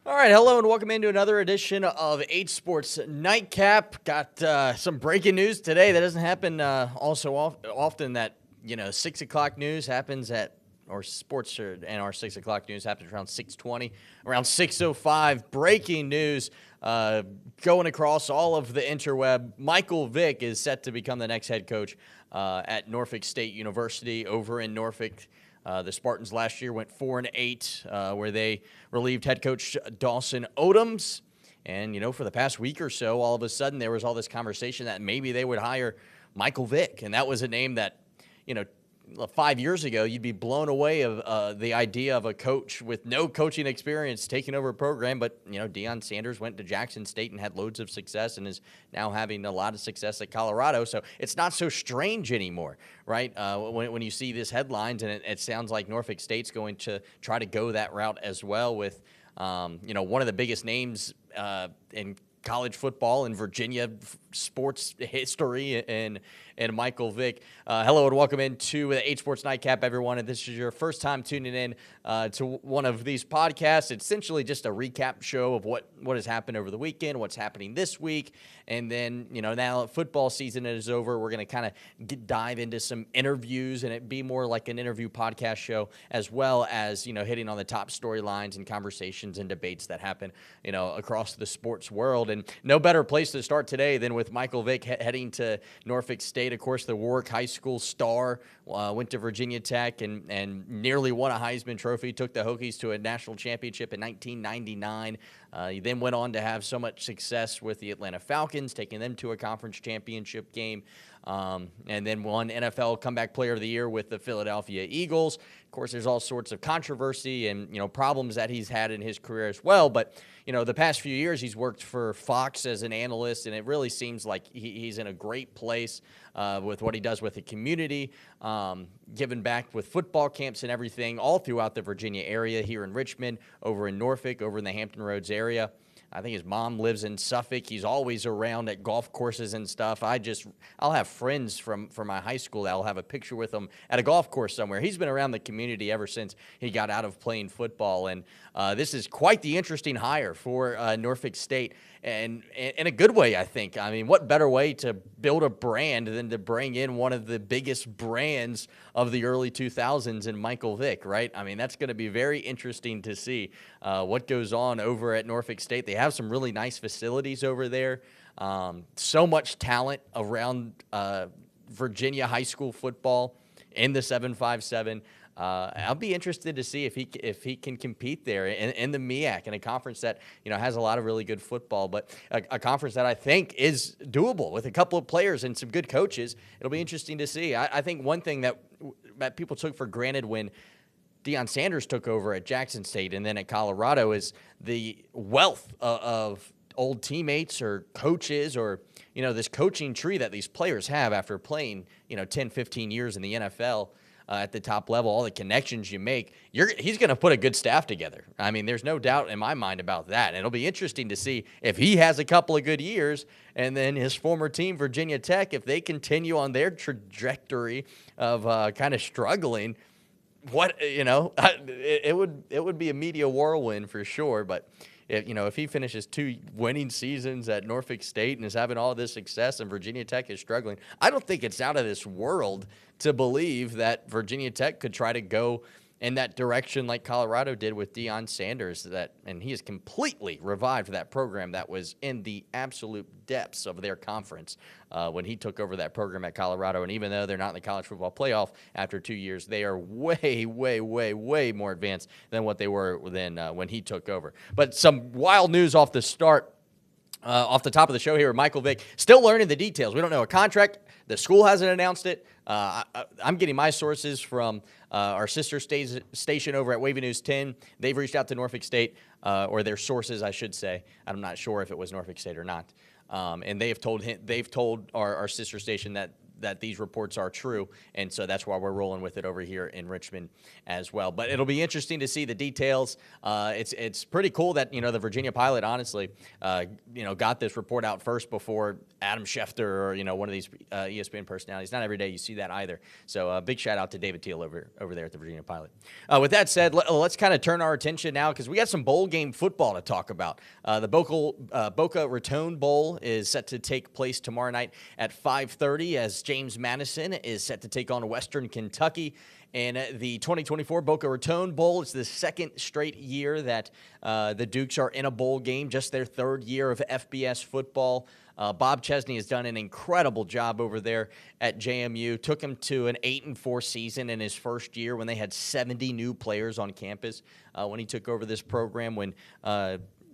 All right, hello and welcome into another edition of 8Sports Nightcap. Got some breaking news today that doesn't happen often. That 6 o'clock news happens and our 6 o'clock news happens around 6:20, around 6:05. Breaking news going across all of the interweb. Michael Vick is set to become the next head coach at Norfolk State University over in Norfolk. The Spartans last year went 4-8, where they relieved head coach Dawson Odoms. And, for the past week or so, all of a sudden there was all this conversation that maybe they would hire Michael Vick. And that was a name that, 5 years ago, you'd be blown away of the idea of a coach with no coaching experience taking over a program. But, Deion Sanders went to Jackson State and had loads of success and is now having a lot of success at Colorado. So it's not so strange anymore, right? When you see these headlines, and it sounds like Norfolk State's going to try to go that route as well with, one of the biggest names in college football and Virginia sports history and Michael Vick. Hello and welcome into the 8Sports Nightcap, everyone. And this is your first time tuning in to one of these podcasts. It's essentially just a recap show of what has happened over the weekend, what's happening this week. And then, now that football season is over, we're going to kind of dive into some interviews and it be more like an interview podcast show, as well as, hitting on the top storylines and conversations and debates that happen, across the sports world. And no better place to start today than with Michael Vick heading to Norfolk State. Of course, the Warwick High School star, went to Virginia Tech and nearly won a Heisman Trophy, took the Hokies to a national championship in 1999. He then went on to have so much success with the Atlanta Falcons, taking them to a conference championship game, and then won NFL Comeback Player of the Year with the Philadelphia Eagles. Of course, there's all sorts of controversy and, problems that he's had in his career as well. But, the past few years he's worked for Fox as an analyst, and it really seems like he's in a great place with what he does with the community, giving back with football camps and everything all throughout the Virginia area, here in Richmond, over in Norfolk, over in the Hampton Roads area. I think his mom lives in Suffolk. He's always around at golf courses and stuff. I'll have friends from my high school that I'll have a picture with him at a golf course somewhere. He's been around the community ever since he got out of playing football. And this is quite the interesting hire for Norfolk State, and in a good way, I think. I mean, what better way to build a brand than to bring in one of the biggest brands of the early 2000s in Michael Vick, right? I mean, that's going to be very interesting to see what goes on over at Norfolk State. They have some really nice facilities over there. So much talent around Virginia high school football in the 757. I'll be interested to see if he can compete there in the MEAC, in a conference that has a lot of really good football, but a conference that I think is doable with a couple of players and some good coaches. It'll be interesting to see. I think one thing that people took for granted when Deion Sanders took over at Jackson State and then at Colorado is the wealth of old teammates or coaches, or this coaching tree that these players have after playing 10, 15 years in the NFL. At the top level, all the connections you make, he's going to put a good staff together. I mean, there's no doubt in my mind about that. And it'll be interesting to see if he has a couple of good years, and then his former team, Virginia Tech, if they continue on their trajectory of kind of struggling. It would be a media whirlwind for sure. But if he finishes 2 winning seasons at Norfolk State and is having all this success and Virginia Tech is struggling, I don't think it's out of this world to believe that Virginia Tech could try to go in that direction like Colorado did with Deion Sanders. And he has completely revived that program that was in the absolute depths of their conference when he took over that program at Colorado. And even though they're not in the college football playoff after 2 years, they are way, way, way, way more advanced than what they were when he took over. But some wild news off the top of the show here. Michael Vick still learning the details. We don't know a contract. The school hasn't announced it. I'm getting my sources from our sister station over at Wavy News 10. They've reached out to Norfolk State, or their sources, I should say. I'm not sure if it was Norfolk State or not. And they've told our sister station that that these reports are true, and so that's why we're rolling with it over here in Richmond as well. But it'll be interesting to see the details. It's pretty cool that the Virginia Pilot honestly got this report out first before Adam Schefter or one of these ESPN personalities. Not every day you see that either. So big shout out to David Teal over there at the Virginia Pilot. With that said, let's kind of turn our attention now because we got some bowl game football to talk about. The Boca Raton Bowl is set to take place tomorrow night at 5:30 as James Madison is set to take on Western Kentucky. And the 2024 Boca Raton Bowl is the second straight year that the Dukes are in a bowl game, just their third year of FBS football. Bob Chesney has done an incredible job over there at JMU. Took him to an 8-4 season in his first year when they had 70 new players on campus when he took over this program. When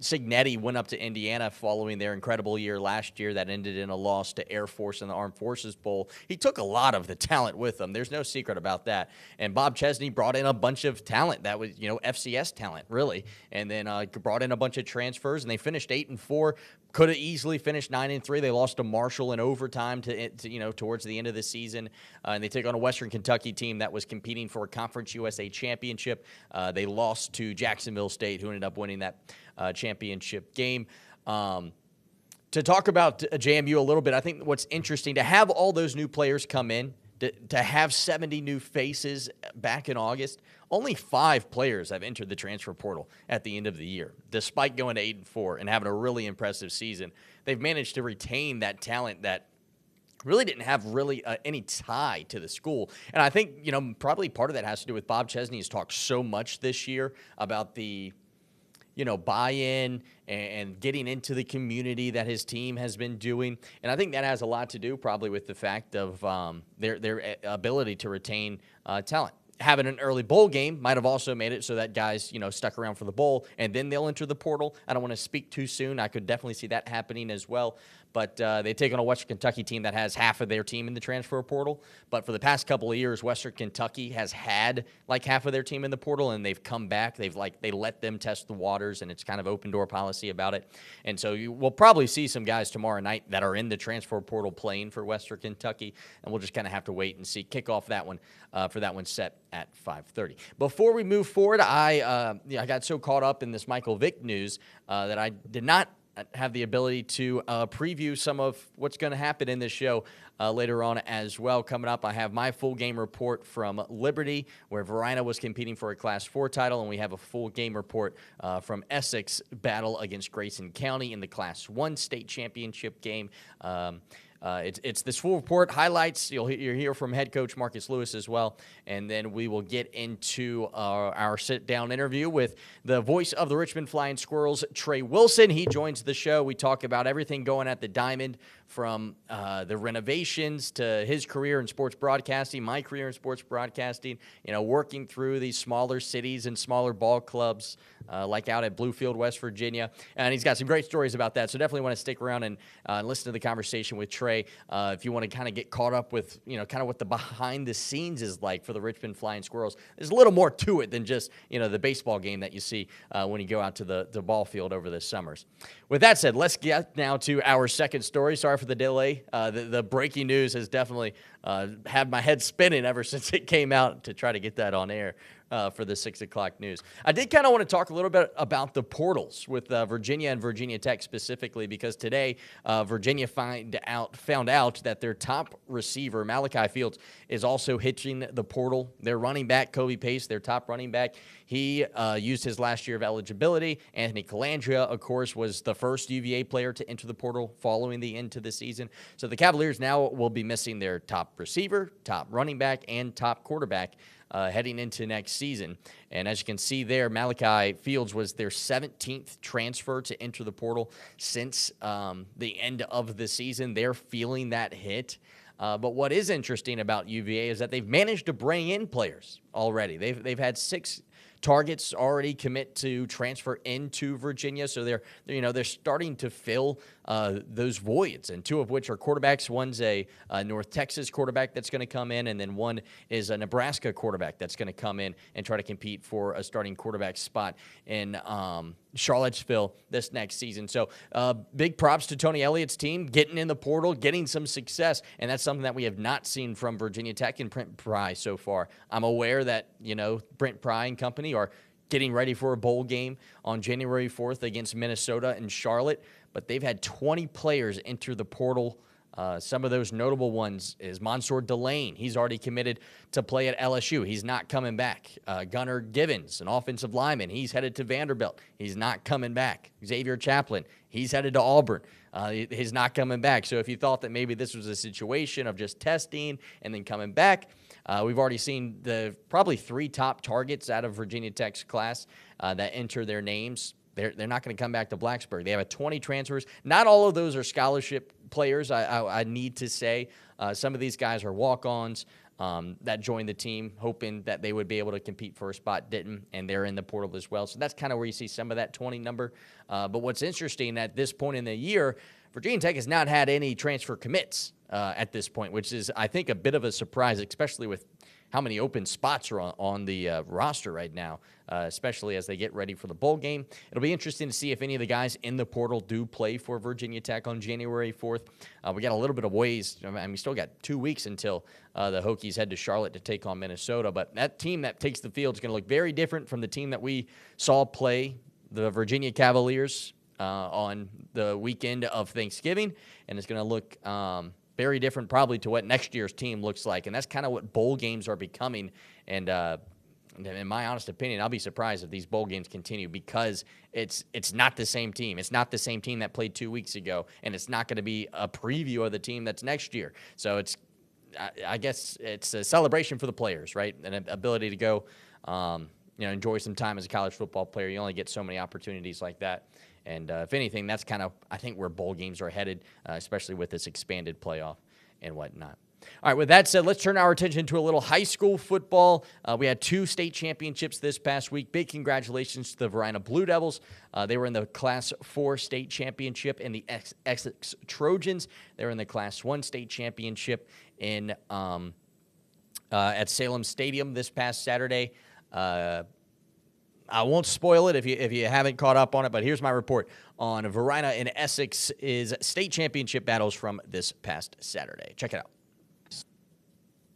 Signetti went up to Indiana following their incredible year last year that ended in a loss to Air Force in the Armed Forces Bowl. He took a lot of the talent with him. There's no secret about that. And Bob Chesney brought in a bunch of talent that was, FCS talent, really. And then brought in a bunch of transfers, and they finished 8-4. Could have easily finished 9-3. They lost to Marshall in overtime towards the end of the season, and they take on a Western Kentucky team that was competing for a Conference USA championship. They lost to Jacksonville State, who ended up winning that championship game. To talk about JMU a little bit, I think what's interesting to have all those new players come in. To have 70 new faces back in August, only 5 players have entered the transfer portal at the end of the year. Despite going to 8-4 and having a really impressive season, they've managed to retain that talent that really didn't have any tie to the school. And I think, probably part of that has to do with Bob Chesney has talked so much this year about the buy-in and getting into the community that his team has been doing. And I think that has a lot to do probably with the fact of their ability to retain talent. Having an early bowl game might have also made it so that guys, stuck around for the bowl, and then they'll enter the portal. I don't want to speak too soon. I could definitely see that happening as well. But they take on a Western Kentucky team that has half of their team in the transfer portal. But for the past couple of years, Western Kentucky has had like half of their team in the portal, and they've come back. They let them test the waters, and it's kind of open door policy about it. And so we'll probably see some guys tomorrow night that are in the transfer portal playing for Western Kentucky, and we'll just kind of have to wait and see. Kick off that one for that one set at 5:30. Before we move forward, I got so caught up in this Michael Vick news that I did not have the ability to preview some of what's going to happen in this show later on as well. Coming up, I have my full game report from Liberty, where Verina was competing for a Class 4 title, and we have a full game report from Essex battle against Grayson County in the Class 1 state championship game. It's this full report, highlights. You'll hear from head coach Marcus Lewis as well, and then we will get into our sit-down interview with the voice of the Richmond Flying Squirrels, Trey Wilson. He joins the show. We talk about everything going at the Diamond, from the renovations to his career in sports broadcasting, my career in sports broadcasting, working through these smaller cities and smaller ball clubs like out at Bluefield, West Virginia. And he's got some great stories about that, so definitely want to stick around and listen to the conversation with Trey if you want to kind of get caught up with, kind of what the behind the scenes is like for the Richmond Flying Squirrels. There's a little more to it than just, the baseball game that you see when you go out to the ball field over the summers. With that said, let's get now to our second story. Sorry for the delay. The breaking news has definitely had my head spinning ever since it came out to try to get that on air for the 6 o'clock news. I did kind of want to talk a little bit about the portals with Virginia and Virginia Tech specifically, because today Virginia found out that their top receiver, Malachi Fields, is also hitching the portal. Their running back, Kobe Pace, their top running back, he used his last year of eligibility. Anthony Calandria, of course, was the first UVA player to enter the portal following the end to the season. So the Cavaliers now will be missing their top receiver, top running back, and top quarterback heading into next season. And as you can see there, Malachi Fields was their 17th transfer to enter the portal since the end of the season. They're feeling that hit. But what is interesting about UVA is that they've managed to bring in players already. They've had 6 targets already commit to transfer into Virginia, so they're starting to fill those voids, and two of which are quarterbacks. One's a North Texas quarterback that's going to come in, and then one is a Nebraska quarterback that's going to come in and try to compete for a starting quarterback spot in Charlottesville this next season. So big props to Tony Elliott's team getting in the portal, getting some success, and that's something that we have not seen from Virginia Tech and Brent Pry so far. I'm aware that, Brent Pry and company are getting ready for a bowl game on January 4th against Minnesota and Charlotte, but they've had 20 players enter the portal. Some of those notable ones is Mansour Delane. He's already committed to play at LSU. He's not coming back. Gunnar Givens, an offensive lineman, he's headed to Vanderbilt. He's not coming back. Xavier Chaplin, he's headed to Auburn. He's not coming back. So if you thought that maybe this was a situation of just testing and then coming back, we've already seen the probably 3 top targets out of Virginia Tech's class that enter their names. They're not going to come back to Blacksburg. They have 20 transfers. Not all of those are scholarship players, I need to say. Some of these guys are walk-ons that joined the team, hoping that they would be able to compete for a spot, didn't, and they're in the portal as well. So that's kind of where you see some of that 20 number. But what's interesting, at this point in the year, Virginia Tech has not had any transfer commits at this point, which is, I think, a bit of a surprise, especially with how many open spots are on the roster right now, especially as they get ready for the bowl game. It'll be interesting to see if any of the guys in the portal do play for Virginia Tech on January 4th. We got a little bit of ways. I mean, we still got 2 weeks until the Hokies head to Charlotte to take on Minnesota. But that team that takes the field is going to look very different from the team that we saw play, the Virginia Cavaliers, on the weekend of Thanksgiving. And it's going to look very different probably to what next year's team looks like. And that's kind of what bowl games are becoming. And in my honest opinion, I'll be surprised if these bowl games continue, because it's not the same team. It's not the same team that played 2 weeks ago, and it's not going to be a preview of the team that's next year. So I guess it's a celebration for the players, right? An ability to go enjoy some time as a college football player. You only get so many opportunities like that. And if anything, that's kind of, I think, where bowl games are headed, especially with this expanded playoff and whatnot. All right, with that said, let's turn our attention to a little high school football. We had 2 state championships this past week. Big congratulations to the Varina Blue Devils. They were in the Class 4 state championship, and the Essex Trojans, they were in the Class 1 state championship in at Salem Stadium this past Saturday. I won't spoil it if you haven't caught up on it, but here's my report on Varina and Essex's state championship battles from this past Saturday. Check it out.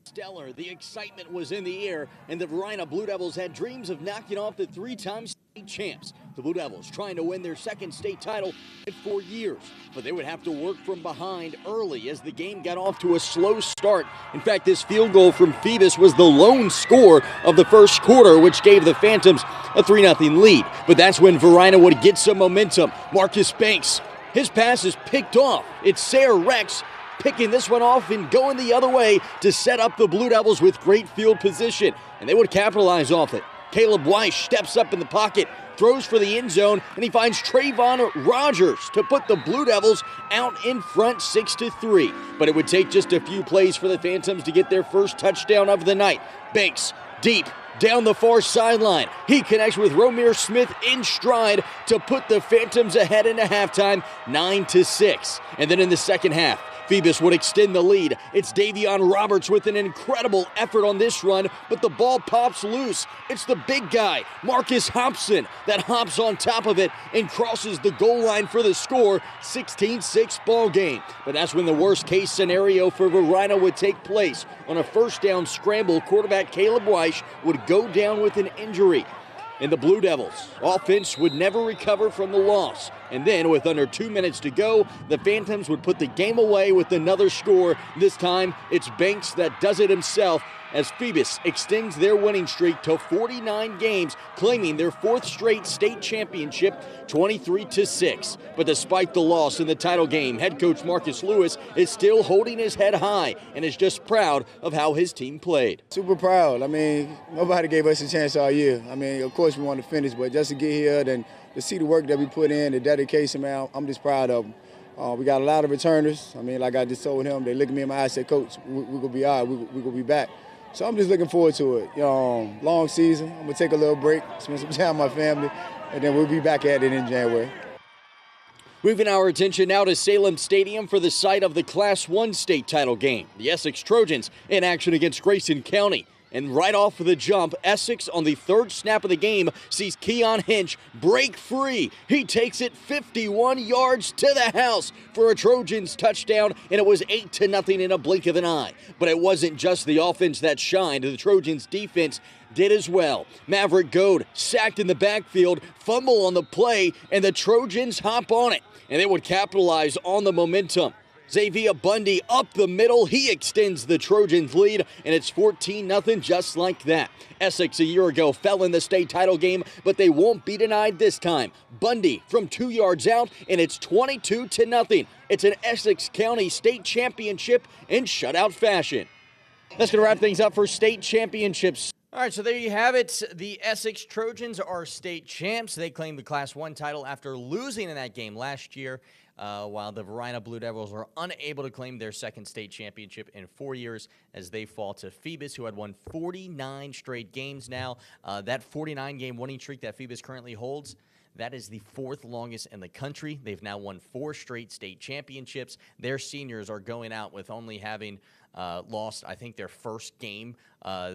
Stellar. The excitement was in the air, and the Varina Blue Devils had dreams of knocking off the 3-time state champs. The Blue Devils trying to win their second state title in 4 years, but they would have to work from behind early as the game got off to a slow start. In fact, this field goal from Phoebus was the lone score of the first quarter, which gave the Phantoms a 3-0 lead. But that's when Varina would get some momentum. Marcus Banks, his pass is picked off. It's Sayre Rex picking this one off and going the other way to set up the Blue Devils with great field position, and they would capitalize off it. Caleb Weiss steps up in the pocket, throws for the end zone, and he finds Trayvon Rogers to put the Blue Devils out in front 6-3. But it would take just a few plays for the Phantoms to get their first touchdown of the night. Banks, deep, down the far sideline. He connects with Romir Smith in stride to put the Phantoms ahead into halftime, 9-6. And then in the second half, Phoebus would extend the lead. It's Davion Roberts with an incredible effort on this run, but the ball pops loose. It's the big guy, Marcus Hobson, that hops on top of it and crosses the goal line for the score, 16-6 ball game. But that's when the worst case scenario for Varina would take place. On a first down scramble, quarterback Caleb Weiss would go down with an injury. And the Blue Devils offense would never recover from the loss. And then, with under 2 minutes to go, the Phantoms would put the game away with another score. This time, it's Banks that does it himself as Phoebus extends their winning streak to 49 games, claiming their 4th straight state championship, 23-6. But despite the loss in the title game, head coach Marcus Lewis is still holding his head high and is just proud of how his team played. Super proud. I mean, nobody gave us a chance all year. I mean, of course we wanted to finish, but just to get here and to see the work that we put in, the dedication, man, I'm just proud of them. We got a lot of returners. I mean, like I just told him, they look at me in my eyes and said, Coach, we're going to be all right. We're going to be back. So I'm just looking forward to it. Long season. I'm going to take a little break, spend some time with my family, and then we'll be back at it in January. Moving our attention now to Salem Stadium for the site of the Class 1 state title game. The Essex Trojans in action against Grayson County. And right off of the jump, Essex on the third snap of the game sees Keon Hinch break free. He takes it 51 yards to the house for a Trojans touchdown, and it was 8-0 in a blink of an eye. But it wasn't just the offense that shined. The Trojans defense did as well. Maverick Goad sacked in the backfield, fumble on the play, and the Trojans hop on it. And they would capitalize on the momentum. Xavier Bundy up the middle. He extends the Trojans' lead, and it's 14-0 just like that. Essex a year ago fell in the state title game, but they won't be denied this time. Bundy from 2 yards out, and it's 22-0. It's an Essex County state championship in shutout fashion. That's going to wrap things up for state championships. All right, so there you have it. The Essex Trojans are state champs. They claimed the Class 1 title after losing in that game last year, while the Varina Blue Devils were unable to claim their second state championship in 4 years as they fall to Phoebus, who had won 49 straight games now. That 49-game winning streak that Phoebus currently holds, that is the fourth longest in the country. They've now won 4 straight state championships. Their seniors are going out with only having lost, I think, their first game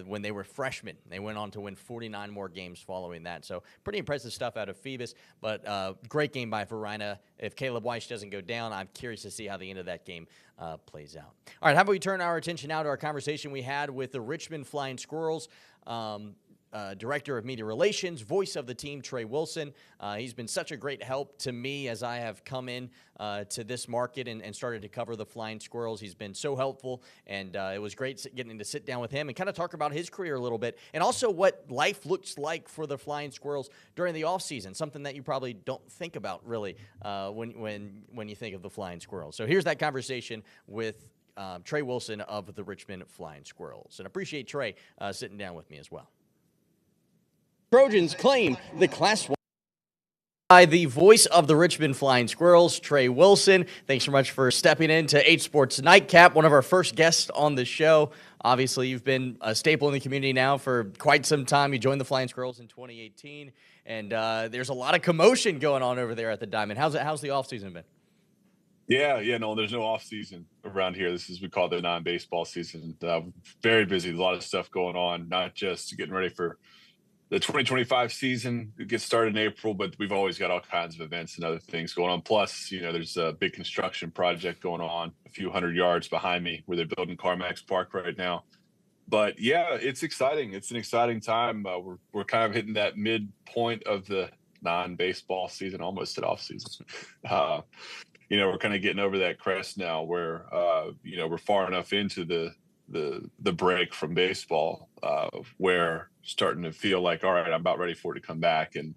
when they were freshmen. They went on to win 49 more games following that. So pretty impressive stuff out of Phoebus, but great game by Varina. If Caleb Weiss doesn't go down, I'm curious to see how the end of that game plays out. All right, how about we turn our attention now to our conversation we had with the Richmond Flying Squirrels. Director of Media Relations, voice of the team, Trey Wilson. He's been such a great help to me as I have come in to this market and started to cover the Flying Squirrels. He's been so helpful, and it was great getting to sit down with him and kind of talk about his career a little bit, and also what life looks like for the Flying Squirrels during the offseason, something that you probably don't think about really when you think of the Flying Squirrels. So here's that conversation with Trey Wilson of the Richmond Flying Squirrels, and appreciate Trey sitting down with me as well. Trojans claim the Class 1. By the voice of the Richmond Flying Squirrels, Trey Wilson. Thanks so much for stepping in to 8Sports Nightcap, one of our first guests on the show. Obviously, you've been a staple in the community now for quite some time. You joined the Flying Squirrels in 2018, and there's a lot of commotion going on over there at the Diamond. How's the offseason been? Yeah, no, there's no off season around here. This is, we call it the non-baseball season. Very busy, a lot of stuff going on, not just getting ready for the 2025 season. It gets started in April, but we've always got all kinds of events and other things going on. Plus, there's a big construction project going on a few hundred yards behind me where they're building CarMax Park right now. But yeah, it's exciting. It's an exciting time. We're kind of hitting that midpoint of the non-baseball season, almost at off season. We're kind of getting over that crest now where, we're far enough into the break from baseball where starting to feel like, all right, I'm about ready for it to come back, and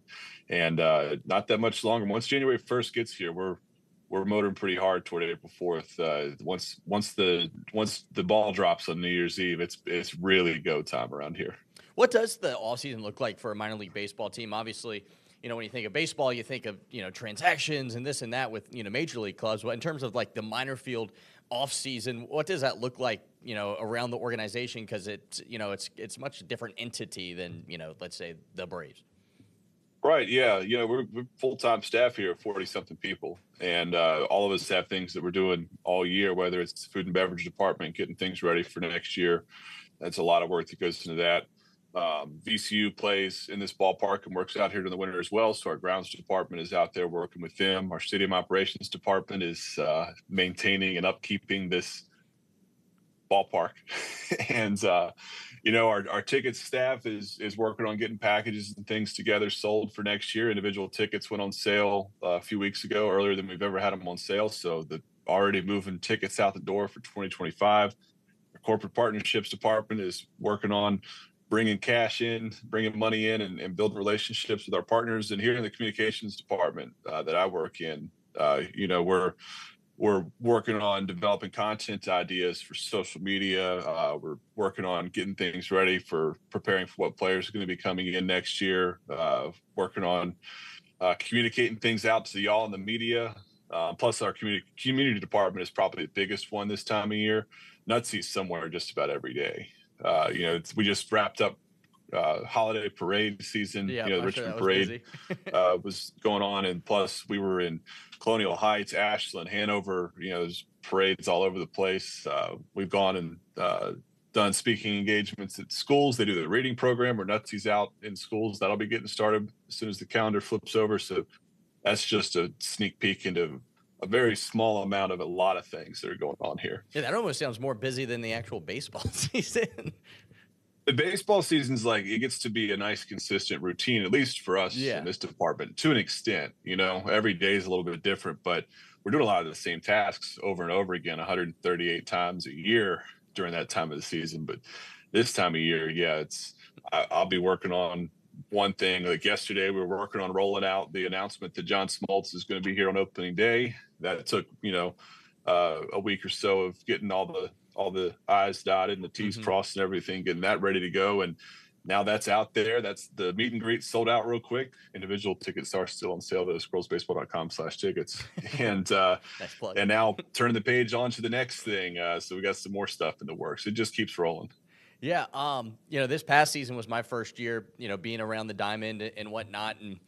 not that much longer. Once January 1st gets here, we're motoring pretty hard toward April 4th. Once the ball drops on New Year's Eve, it's really go time around here. What does the offseason look like for a minor league baseball team? Obviously, when you think of baseball, you think of transactions and this and that with major league clubs. But in terms of like the minor field offseason, what does that look like around the organization? Because it's much different entity than let's say the Braves. Right. Yeah. We're full-time staff here of 40-something people, and all of us have things that we're doing all year, whether it's the food and beverage department, getting things ready for next year. That's a lot of work that goes into that. VCU plays in this ballpark and works out here in the winter as well. So our grounds department is out there working with them. Our stadium operations department is maintaining and upkeeping this ballpark. And, our ticket staff is working on getting packages and things together sold for next year. Individual tickets went on sale a few weeks ago, earlier than we've ever had them on sale. So the already moving tickets out the door for 2025. Our corporate partnerships department is working on bringing cash in, bringing money in, and building relationships with our partners. And here in the communications department that I work in, we're working on developing content ideas for social media. We're working on getting things ready for preparing for what players are going to be coming in next year. Working on communicating things out to y'all in the media. Plus, our community department is probably the biggest one this time of year. Nutsy's somewhere just about every day. We just wrapped up holiday parade season. Yeah, The I'm sure Richmond that was parade busy. was going on, and plus we were in Colonial Heights, Ashland, Hanover. There's parades all over the place. We've gone and done speaking engagements at schools. They do the reading program where Nutsy's out in schools. That'll be getting started as soon as the calendar flips over. So that's just a sneak peek into a very small amount of a lot of things that are going on here. Yeah, that almost sounds more busy than the actual baseball season. The baseball season's like, it gets to be a nice consistent routine, at least for us Yeah. in this department, to an extent. Every day is a little bit different, but we're doing a lot of the same tasks over and over again 138 times a year during that time of the season. But this time of year, yeah, I'll be working on one thing. Like yesterday, we were working on rolling out the announcement that John Smoltz is going to be here on opening day. That took a week or so of getting all the I's dotted and the T's crossed and everything, getting that ready to go. And now that's out there. That's the meet and greet sold out real quick. Individual tickets are still on sale to squirrelsbaseball.com/tickets. And Nice plug. and now turning the page on to the next thing. So we got some more stuff in the works. It just keeps rolling. Yeah, this past season was my first year, being around the diamond and whatnot, and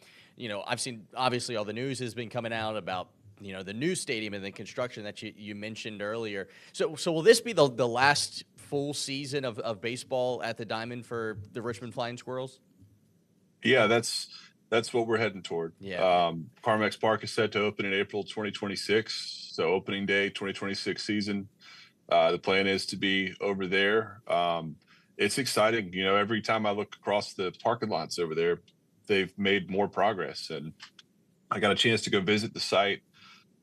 I've seen obviously all the news has been coming out about the new stadium and the construction that you mentioned earlier. So will this be the last full season of baseball at the diamond for the Richmond Flying Squirrels? Yeah, that's what we're heading toward. Yeah. Carmex Park is set to open in April 2026. So opening day 2026 season. The plan is to be over there. It's exciting. Every time I look across the parking lots over there, they've made more progress. And I got a chance to go visit the site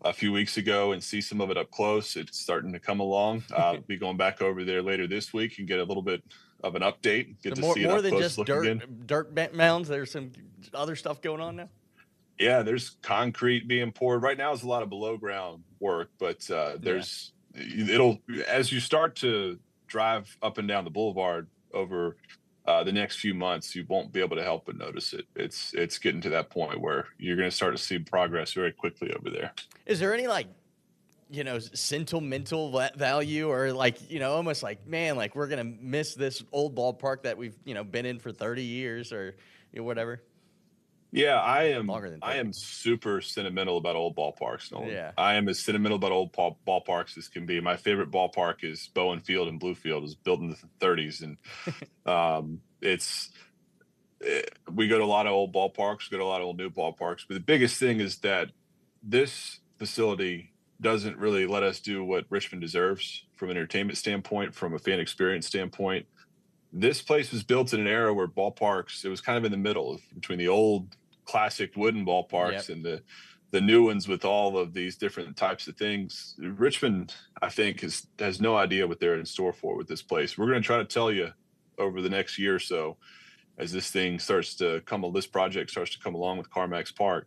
a few weeks ago and see some of it up close. It's starting to come along. I'll be going back over there later this week and get a little bit of an update. Get So to see it more up than close just looking again. dirt mounds. There's some other stuff going on now. Yeah, there's concrete being poured right now. Is a lot of below ground work, but it'll, as you start to drive up and down the boulevard over the next few months, you won't be able to help but notice it. It's getting to that point where you're going to start to see progress very quickly over there. Is there any sentimental value or almost like, man, like we're going to miss this old ballpark that we've, been in for 30 years or whatever? Yeah, I am super sentimental about old ballparks, Nolan. Yeah. I am as sentimental about old ballparks as can be. My favorite ballpark is Bowen Field in Bluefield. It was built in the 30s, and we go to a lot of old ballparks, go to a lot of old new ballparks. But the biggest thing is that this facility doesn't really let us do what Richmond deserves from an entertainment standpoint, from a fan experience standpoint. This place was built in an era where ballparks, it was kind of in the middle between the old classic wooden ballparks and the new ones with all of these different types of things. Richmond, I think, has no idea what they're in store for with this place. We're going to try to tell you over the next year or so, as this project starts to come along with Carmex Park,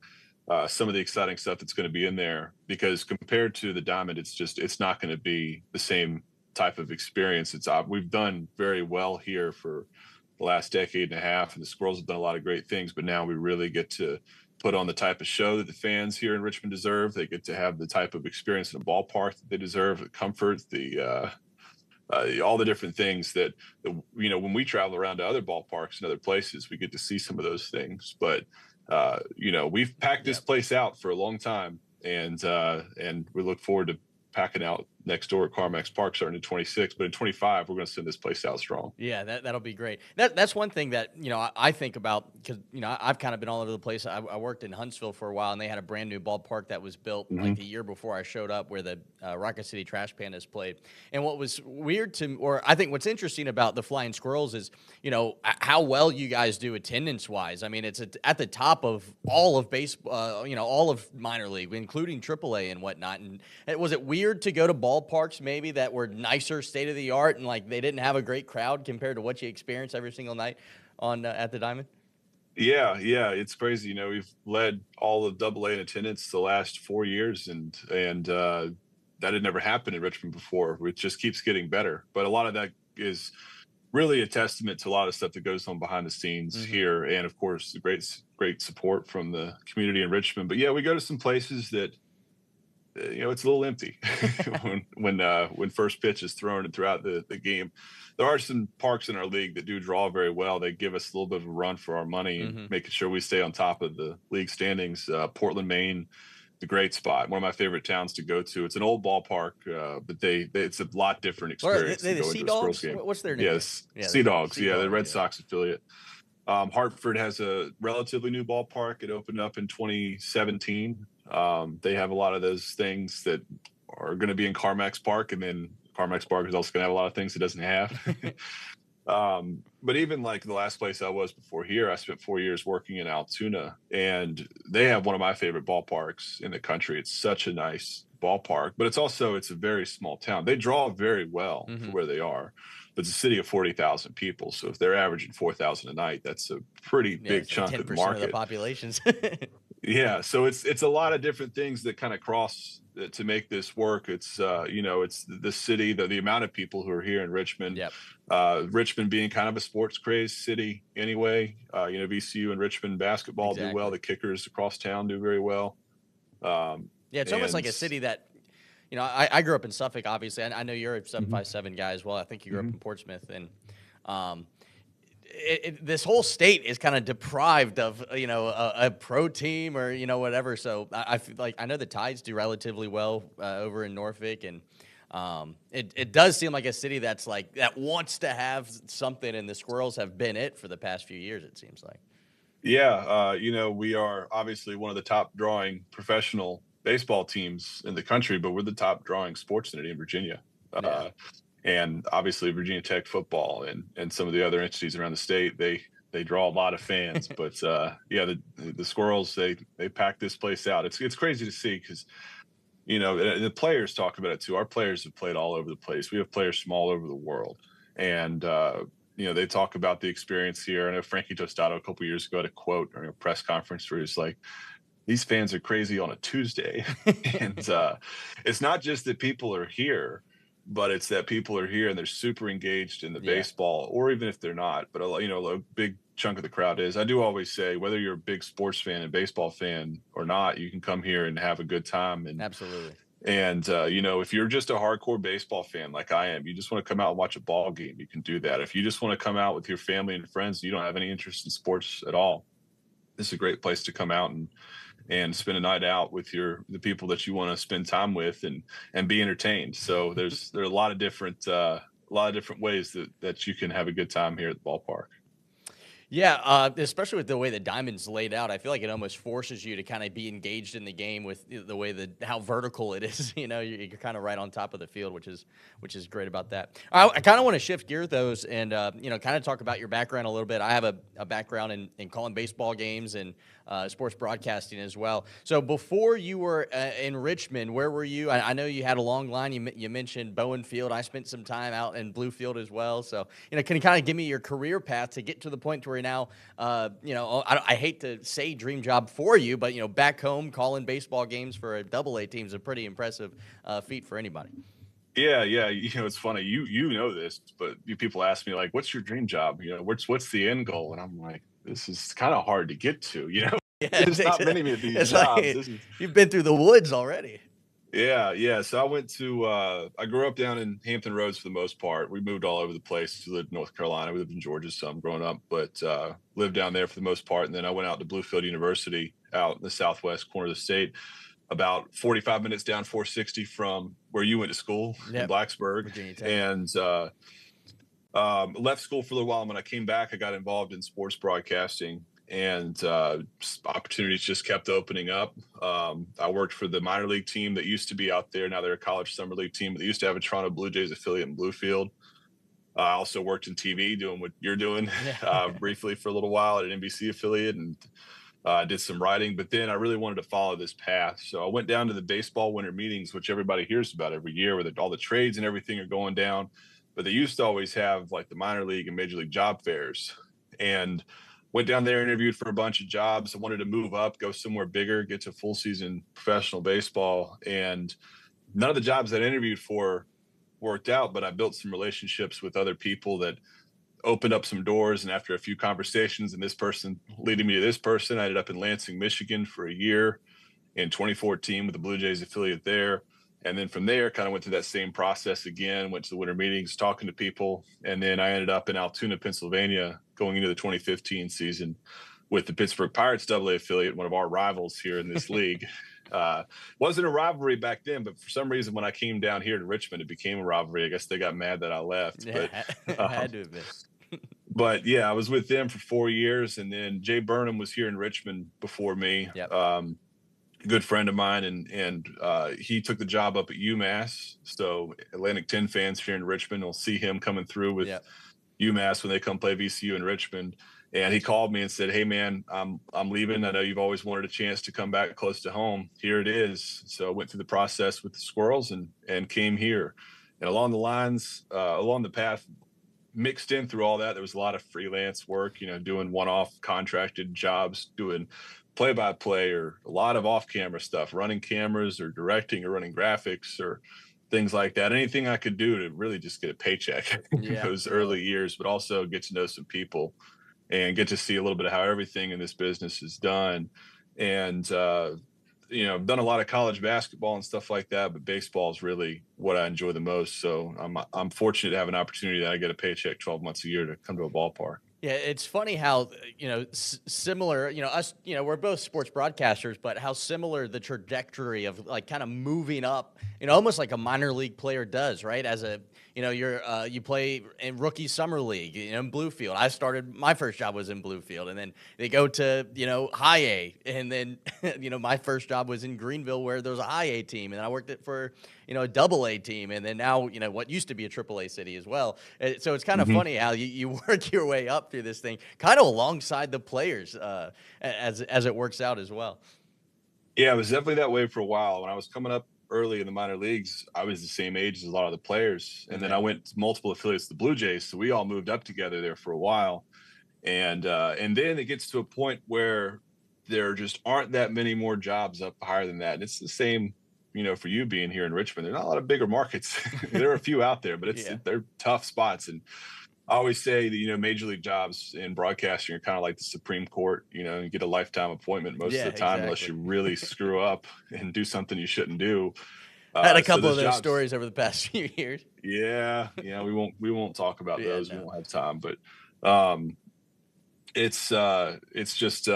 some of the exciting stuff that's going to be in there, because compared to the Diamond, it's not going to be the same type of experience. We've done very well here for the last decade and a half, and the Squirrels have done a lot of great things, but now we really get to put on the type of show that the fans here in Richmond deserve. They get to have the type of experience in a ballpark that they deserve, the comfort, all the different things that when we travel around to other ballparks and other places, we get to see some of those things. But we've packed this place out for a long time, and we look forward to packing out next door at Carmex Park starting in 26, but in 25 we're going to send this place out strong. Yeah, that'll be great. That's one thing that I think about, because I've kind of been all over the place. I worked in Huntsville for a while, and they had a brand new ballpark that was built like the year before I showed up, where the Rocket City Trash Pandas played. And what was weird or I think what's interesting about the Flying Squirrels is how well you guys do attendance wise. I mean, it's at the top of all of baseball, all of minor league, including AAA and whatnot. And was it weird to go to ballparks maybe that were nicer, state of the art, and like they didn't have a great crowd compared to what you experience every single night on at the Diamond? Yeah, it's crazy. We've led all of AA in attendance the last 4 years, and that had never happened in Richmond before. It just keeps getting better. But a lot of that is really a testament to a lot of stuff that goes on behind the scenes here, and of course the great support from the community in Richmond. But yeah, we go to some places that it's a little empty when first pitch is thrown and throughout the game. There are some parks in our league that do draw very well. They give us a little bit of a run for our money and making sure we stay on top of the league standings. Portland, Maine, the great spot. One of my favorite towns to go to. It's an old ballpark, but it's a lot different experience Are they to the go Sea into a Squirrels Dogs? game. What's their name? Yes, Sea Dogs. Sea The Dogs, Red Sox affiliate. Hartford has a relatively new ballpark. It opened up in 2017. They have a lot of those things that are going to be in Carmex Park, and then Carmex Park is also going to have a lot of things it doesn't have. But even like the last place I was before here, I spent 4 years working in Altoona, and they have one of my favorite ballparks in the country. It's such a nice ballpark, but it's a very small town. They draw very well for where they are, but it's a city of 40,000 people. So if they're averaging 4,000 a night, that's a pretty big chunk of the market. Of the populations. Yeah, so it's a lot of different things that kind of cross to make this work. It's it's the city, the amount of people who are here in Richmond. Yep. Richmond being kind of a sports crazed city anyway. VCU and Richmond basketball do well. The Kickers across town do very well. It's almost like a city that, I grew up in Suffolk, obviously. I know you're a 757 guy as well. I think you grew up in Portsmouth, and this whole state is kind of deprived of a pro team or whatever. So I feel like I know the Tides do relatively well over in Norfolk, and it does seem like a city that's like that wants to have something, and the Squirrels have been it for the past few years. It seems like. Yeah, we are obviously one of the top drawing professional baseball teams in the country, but we're the top drawing sports entity in Virginia. And obviously Virginia Tech football and some of the other entities around the state, they draw a lot of fans. But the Squirrels, they pack this place out. It's crazy to see because the players talk about it too. Our players have played all over the place. We have players from all over the world, and they talk about the experience here. I know Frankie Tostato a couple years ago had a quote during a press conference where he's like, "These fans are crazy on a Tuesday," and it's not just that people are here, but it's that people are here and they're super engaged in the baseball, or even if they're not, but a big chunk of the crowd is. I do always say, whether you're a big sports fan and baseball fan or not, you can come here and have a good time. And absolutely. And if you're just a hardcore baseball fan like I am, you just want to come out and watch a ball game, you can do that. If you just want to come out with your family and friends, you don't have any interest in sports at all, this is a great place to come out and spend a night out with the people that you want to spend time with and be entertained. So there are a lot of different ways that you can have a good time here at the ballpark. Yeah, especially with the way the diamond's laid out, I feel like it almost forces you to kind of be engaged in the game with the way how vertical it is. You're kind of right on top of the field, which is great about that. I kind of want to shift gear those and kind of talk about your background a little bit. I have a background in calling baseball games and sports broadcasting as well. So before you were in Richmond, where were you? I know you had a long line. You mentioned Bowen Field. I spent some time out in Bluefield as well. So can you kind of give me your career path to get to the point to where now, I hate to say dream job for you, but back home calling baseball games for a AA team is a pretty impressive feat for anybody. Yeah. It's funny. You know this, but people ask me like, "What's your dream job? What's the end goal?" And I'm like, this is kind of hard to get to. Yeah, there's not many of these jobs. You've been through the woods already. Yeah. So I went to, I grew up down in Hampton Roads for the most part. We moved all over the place. We lived in North Carolina. We lived in Georgia some growing up, but lived down there for the most part. And then I went out to Bluefield University out in the southwest corner of the state, about 45 minutes down 460 from where you went to school in Blacksburg. Virginia Tech. And left school for a little while. And when I came back, I got involved in sports broadcasting. And opportunities just kept opening up. I worked for the minor league team that used to be out there. Now they're a college summer league team. They used to have a Toronto Blue Jays affiliate in Bluefield. I also worked in TV doing what you're doing briefly for a little while at an NBC affiliate, and did some writing. But then I really wanted to follow this path. So I went down to the baseball winter meetings, which everybody hears about every year, where all the trades and everything are going down. But they used to always have like the minor league and major league job fairs. And went down there, interviewed for a bunch of jobs. I wanted to move up, go somewhere bigger, get to full season professional baseball. And none of the jobs that I interviewed for worked out, but I built some relationships with other people that opened up some doors. And after a few conversations and this person leading me to this person, I ended up in Lansing, Michigan for a year. in 2014 with the Blue Jays affiliate there. And then from there, kind of went through that same process again, went to the winter meetings, talking to people. And then I ended up in Altoona, Pennsylvania, going into the 2015 season with the Pittsburgh Pirates AA affiliate, one of our rivals here in this league. Wasn't a rivalry back then, but for some reason, when I came down here to Richmond, it became a rivalry. I guess they got mad that I left. Yeah, But had to have been. But yeah, I was with them for 4 years, and then Jay Burnham was here in Richmond before me. Yep. Good friend of mine, and he took the job up at UMass. So Atlantic 10 fans here in Richmond will see him coming through with UMass when they come play VCU in Richmond. And he called me and said, "Hey man, I'm leaving. I know you've always wanted a chance to come back close to home. Here it is." So I went through the process with the Squirrels and came here. And along the path, mixed in through all that, there was a lot of freelance work, doing one-off contracted jobs, doing play-by-play, or a lot of off-camera stuff, running cameras or directing or running graphics or things like that. Anything I could do to really just get a paycheck in those early years, but also get to know some people and get to see a little bit of how everything in this business is done. And, I've done a lot of college basketball and stuff like that, but baseball is really what I enjoy the most. So I'm fortunate to have an opportunity that I get a paycheck 12 months a year to come to a ballpark. Yeah, it's funny how, similar, us, we're both sports broadcasters, but how similar the trajectory of like kind of moving up, almost like a minor league player does, right? As a, you play in rookie summer league, in Bluefield. My first job was in Bluefield, and then they go to, high A. And then, my first job was in Greenville where there was a high A team, and I worked for, a double A team. And then now, what used to be a triple A city as well. So it's kind of funny how you work your way up through this thing, kind of alongside the players as it works out as well. Yeah, it was definitely that way for a while. When I was coming up early in the minor leagues, I was the same age as a lot of the players. And then I went to multiple affiliates of the Blue Jays. So we all moved up together there for a while. And then it gets to a point where there just aren't that many more jobs up higher than that. And it's the same, for you being here in Richmond. There's not a lot of bigger markets. There are a few out there, but they're tough spots. And I always say that, major league jobs in broadcasting are kind of like the Supreme Court. You get a lifetime appointment most of the time, unless you really screw up and do something you shouldn't do. I had a couple of those stories over the past few years. Yeah. We won't talk about those. No. We won't have time, but it's just,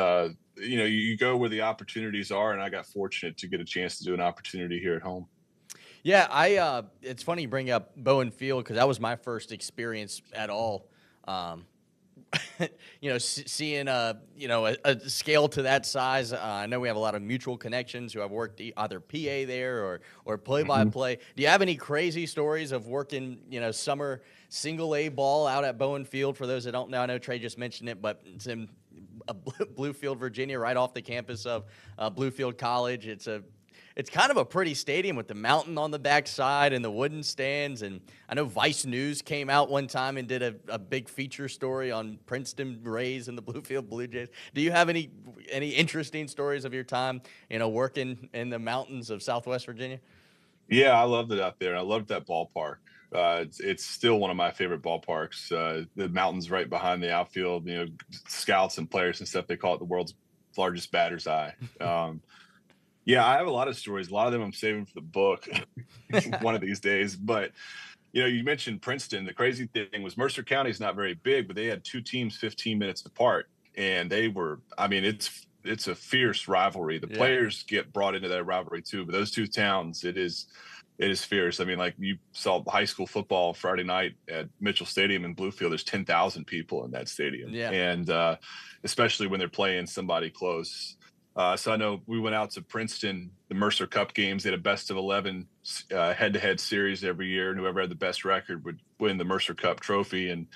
you go where the opportunities are. And I got fortunate to get a chance to do an opportunity here at home. Yeah, it's funny you bring up Bowen Field because that was my first experience at all. Seeing a scale to that size. I know we have a lot of mutual connections who have worked either PA there or play-by-play. Do you have any crazy stories of working, summer single A ball out at Bowen Field? For those that don't know, I know Trey just mentioned it, but it's in Bluefield, Virginia, right off the campus of Bluefield College. It's kind of a pretty stadium with the mountain on the backside and the wooden stands. And I know Vice News came out one time and did a big feature story on Princeton Rays and the Bluefield Blue Jays. Do you have any interesting stories of your time, working in the mountains of Southwest Virginia? Yeah, I loved it out there. I loved that ballpark. It's still one of my favorite ballparks. The mountains right behind the outfield, scouts and players and stuff, they call it the world's largest batter's eye. Yeah, I have a lot of stories. A lot of them I'm saving for the book one of these days. But, you mentioned Princeton. The crazy thing was Mercer County is not very big, but they had two teams 15 minutes apart. And they were, it's a fierce rivalry. The players get brought into that rivalry too. But those two towns, it is fierce. Like you saw high school football Friday night at Mitchell Stadium in Bluefield. There's 10,000 people in that stadium. Yeah. And especially when they're playing somebody close. So I know we went out to Princeton, the Mercer Cup games. They had a best of 11 head-to-head series every year, and whoever had the best record would win the Mercer Cup trophy. And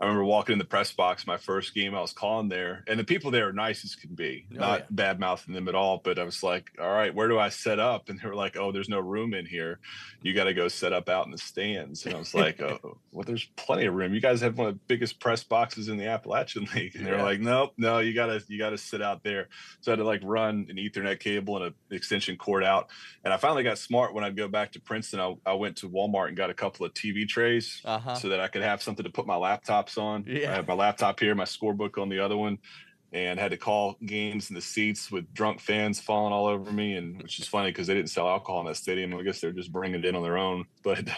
I remember walking in the press box my first game I was calling there, and the people there are nice as can be, not bad-mouthing them at all. But I was like, all right, where do I set up? And they were like, oh, there's no room in here. You got to go set up out in the stands. And I was like, oh, well, there's plenty of room. You guys have one of the biggest press boxes in the Appalachian League. And they were like, no, you gotta sit out there. So I had to run an Ethernet cable and an extension cord out. And I finally got smart when I'd go back to Princeton. I went to Walmart and got a couple of TV trays so that I could have something to put my laptops on. I have my laptop here, my scorebook on the other one. and had to call games in the seats with drunk fans falling all over me, and which is funny because they didn't sell alcohol in that stadium. I guess they're just bringing it in on their own. But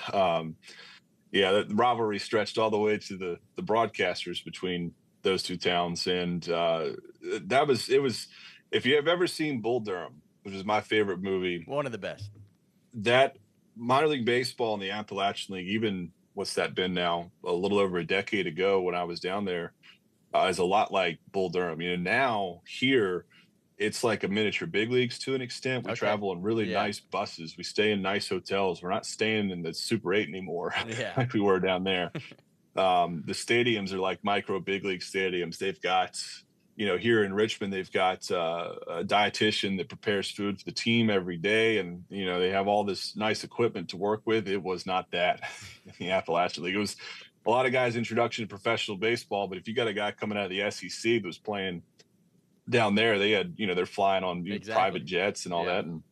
yeah, the rivalry stretched all the way to the broadcasters between those two towns, and it was. If you have ever seen Bull Durham, which is my favorite movie, one of the best. That minor league baseball in the Appalachian League, even what's that been now, a little over a decade ago when I was down there, is a lot like Bull Durham. Now here, it's like a miniature big leagues to an extent. We travel in really nice buses. We stay in nice hotels. We're not staying in the Super 8 anymore like we were down there. The stadiums are like micro big league stadiums. They've got, here in Richmond, they've got a dietitian that prepares food for the team every day. And, they have all this nice equipment to work with. It was not that in the Appalachian League. It was a lot of guys' introduction to professional baseball. But if you got a guy coming out of the SEC that was playing down there, they had, they're flying on private jets and all that. And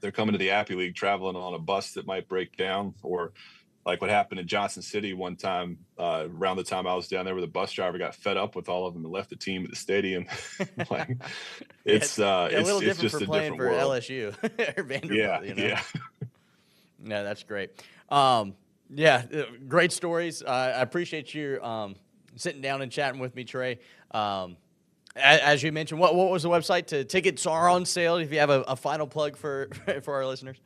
they're coming to the Appy League traveling on a bus that might break down, or like what happened in Johnson City one time, around the time I was down there, where the bus driver got fed up with all of them and left the team at the stadium. It's a little different just for playing for world. LSU or Vanderbilt. Yeah. No, that's great. Great stories. I appreciate you sitting down and chatting with me, Trey. As you mentioned, what was the website? Tickets are on sale. If you have a final plug for our listeners.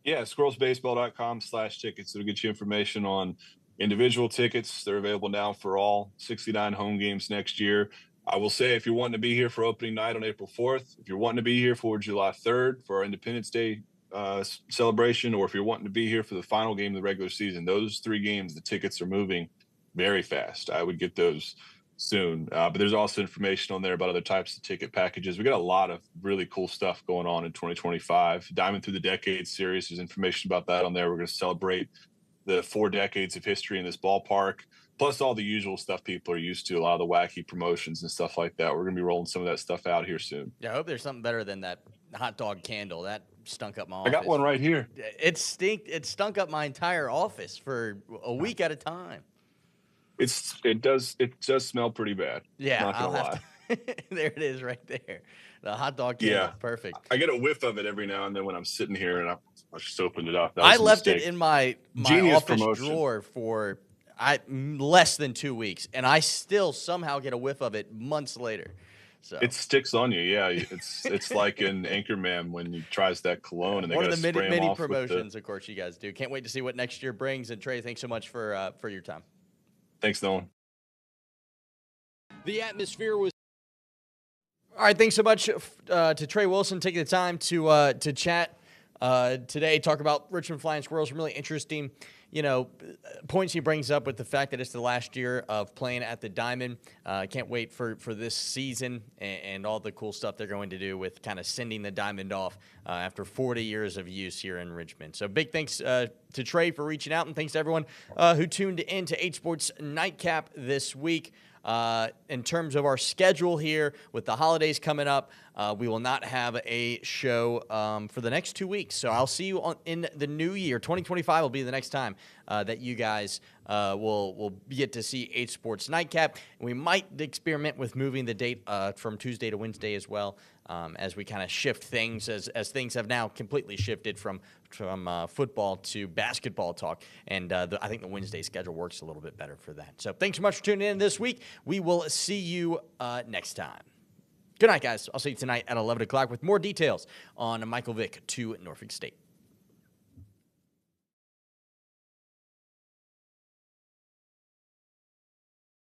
Yeah, squirrelsbaseball.com/tickets. It'll get you information on individual tickets. They're available now for all 69 home games next year. I will say, if you're wanting to be here for opening night on April 4th, if you're wanting to be here for July 3rd for our Independence Day celebration, or if you're wanting to be here for the final game of the regular season, those 3 games, the tickets are moving very fast. I would get those soon. But there's also information on there about other types of ticket packages. We got a lot of really cool stuff going on in 2025. Diamond Through the Decades series, there's information about that on there. We're going to celebrate the 4 decades of history in this ballpark, plus all the usual stuff people are used to, a lot of the wacky promotions and stuff like that. We're going to be rolling some of that stuff out here soon. Yeah, I hope there's something better than that hot dog candle. That stunk up my office. I got one right here. It stunk up my entire office for a week at a time. It does smell pretty bad. Yeah, not gonna lie. There it is, right there. The hot dog candle. Yeah, Perfect. I get a whiff of it every now and then when I'm sitting here, and I just opened it up. I left it in my office promotion. drawer for less than 2 weeks, and I still somehow get a whiff of it months later. So it sticks on you. Yeah, it's like in Anchorman when he tries that cologne and they got to spray him off. One of the many promotions, of course, you guys do. Can't wait to see what next year brings. And Trey, thanks so much for your time. Thanks, Nolan. The atmosphere was. All right, thanks so much to Trey Wilson taking the time to chat today, talk about Richmond Flying Squirrels. Some really interesting, points he brings up with the fact that it's the last year of playing at the Diamond. Can't wait for this season and all the cool stuff they're going to do with kind of sending the Diamond off after 40 years of use here in Richmond. So big thanks to Trey for reaching out, and thanks to everyone who tuned in to 8Sports Nightcap this week. In terms of our schedule here, with the holidays coming up, we will not have a show for the next 2 weeks. So I'll see you in the new year. 2025 will be the next time that you guys will get to see 8Sports Nightcap. And we might experiment with moving the date from Tuesday to Wednesday as well, as we kind of shift things, as things have now completely shifted from football to basketball talk. And I think the Wednesday schedule works a little bit better for that. So thanks so much for tuning in this week. We will see you next time. Good night, guys. I'll see you tonight at 11 o'clock with more details on Michael Vick to Norfolk State.